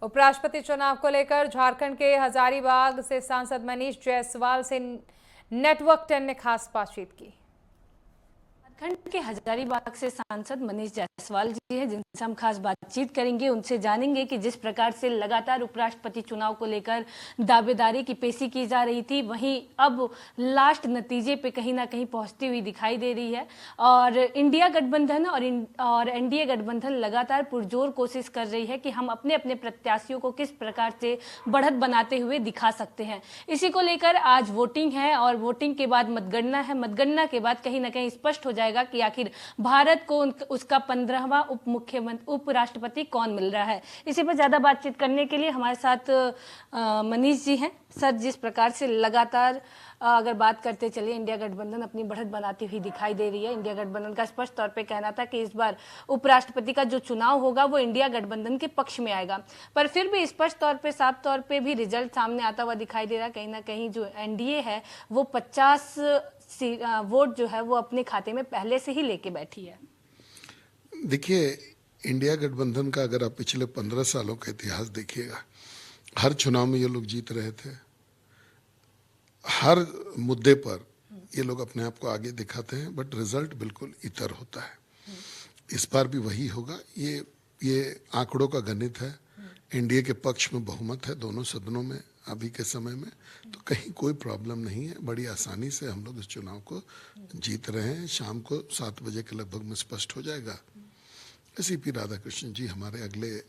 उपराष्ट्रपति चुनाव को लेकर झारखंड के हजारीबाग से सांसद मनीष जायसवाल से नेटवर्क 10 ने खास बातचीत की। झारखंड के हजारीबाग से सांसद मनीष जायसवाल जी हैं, जिनसे हम खास बातचीत करेंगे। उनसे जानेंगे कि जिस प्रकार से लगातार उपराष्ट्रपति चुनाव को लेकर दावेदारी की पेशी की जा रही थी, वहीं अब लास्ट नतीजे पे कहीं ना कहीं पहुंचती हुई दिखाई दे रही है। और इंडिया गठबंधन और एनडीए गठबंधन लगातार पुरजोर कोशिश कर रही है कि हम अपने अपने प्रत्याशियों को किस प्रकार से बढ़त बनाते हुए दिखा सकते हैं। इसी को लेकर आज वोटिंग है और वोटिंग के बाद मतगणना है। मतगणना के बाद कहीं ना कहीं स्पष्ट हो जाएगा कि आखिर भारत को उसका 15वां उपराष्ट्रपति कौन मिल रहा है। इसी पर ज्यादा बातचीत करने के लिए हमारे साथ मनीष जी हैं। सर, जिस प्रकार से लगातार अगर बात करते चलिए, इंडिया गठबंधन अपनी बढ़त बनाती हुई दिखाई दे रही है। इंडिया गठबंधन का स्पष्ट तौर पे कहना था कि इस बार उपराष्ट्रपति का जो चुनाव होगा वो इंडिया गठबंधन के पक्ष में आएगा, पर फिर भी स्पष्ट तौर पे, साफ तौर पे भी रिजल्ट सामने आता हुआ दिखाई दे रहा है। कहीं ना कहीं जो एनडीए है वो 50 वोट जो है वो अपने खाते में पहले से ही लेके बैठी है। देखिए, इंडिया गठबंधन का अगर आप पिछले 15 सालों का इतिहास देखिएगा, हर चुनाव में ये लोग जीत रहे थे। हर मुद्दे पर ये लोग अपने आप को आगे दिखाते हैं, बट रिजल्ट बिल्कुल इतर होता है। इस बार भी वही होगा। ये आंकड़ों का गणित है। एनडीए के पक्ष में बहुमत है दोनों सदनों में अभी के समय में, तो कहीं कोई प्रॉब्लम नहीं है। बड़ी आसानी से हम लोग इस चुनाव को जीत रहे हैं। शाम को 7 बजे के लगभग में स्पष्ट हो जाएगा। सीपी राधाकृष्णन जी हमारे अगले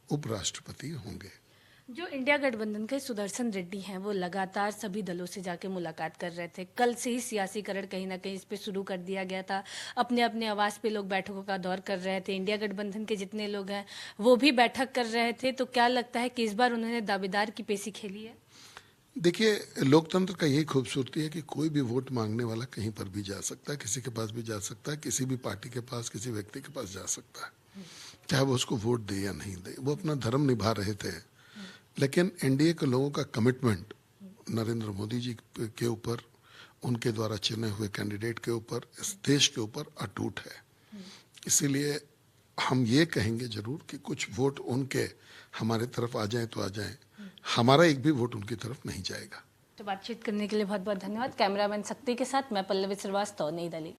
उपराष्ट्रपति होंगे। जो इंडिया गठबंधन के सुदर्शन रेड्डी हैं, वो लगातार सभी दलों से जाके मुलाकात कर रहे थे। कल से ही सियासीकरण कहीं ना कहीं इस पे शुरू कर दिया गया था। अपने अपने आवास पे लोग बैठकों का दौर कर रहे थे। इंडिया गठबंधन के जितने लोग हैं वो भी बैठक कर रहे थे। तो क्या लगता है कि इस बार उन्होंने दावेदार की पेशी खेली है? देखिए, लोकतंत्र का यही खूबसूरती है कि कोई भी वोट मांगने वाला कहीं पर भी जा सकता है, किसी के पास भी जा सकता है, किसी भी पार्टी के पास, किसी व्यक्ति के पास जा सकता है, चाहे वो उसको वोट दे या नहीं दे। वो अपना धर्म निभा रहे थे। लेकिन एनडीए के लोगों का कमिटमेंट नरेंद्र मोदी जी के ऊपर, उनके द्वारा चुने हुए कैंडिडेट के ऊपर, इस देश के ऊपर अटूट है। इसीलिए हम ये कहेंगे जरूर कि कुछ वोट उनके हमारे तरफ आ जाएं तो आ जाएं, हमारा एक भी वोट उनकी तरफ नहीं जाएगा। तो बातचीत करने के लिए बहुत बहुत धन्यवाद। कैमरामैन शक्ति के साथ मैं पल्लवी श्रीवास्तव, नई दिल्ली।